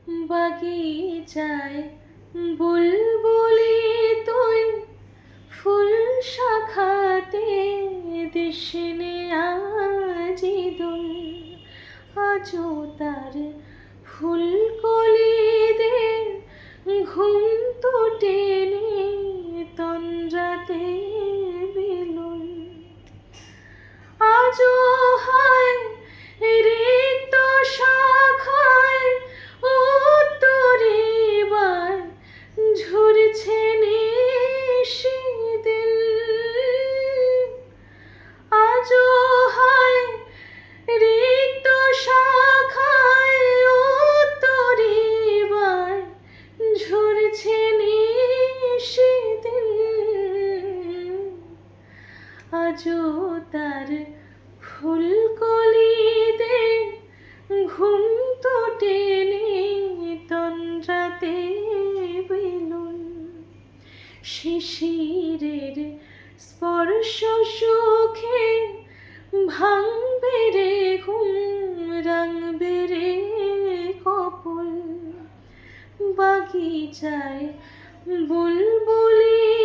বাগিচায় বুলবুলি তুই ফুল শাখাতে দিসনে আজি দুল আজও তার ফুলকলিদের ঘুম তো টেনে তন্দ্রাতে বিলুল আজও হায় রিক্ত শাখায় উত্তরিবার ঝরছে নিশিদিন আজও হায় রিক্ত শাখায় উত্তরিবার ঝরছে নিশিদিন আজও তার ফুলকলিদের ঘুম তো টেনে তন্দ্রাতে বিলুল শিশিরের স্পর্শ সুখে ভাঙবে রে ঘুম রাঙবে রে কপোল বাগিচায় বুলবুলি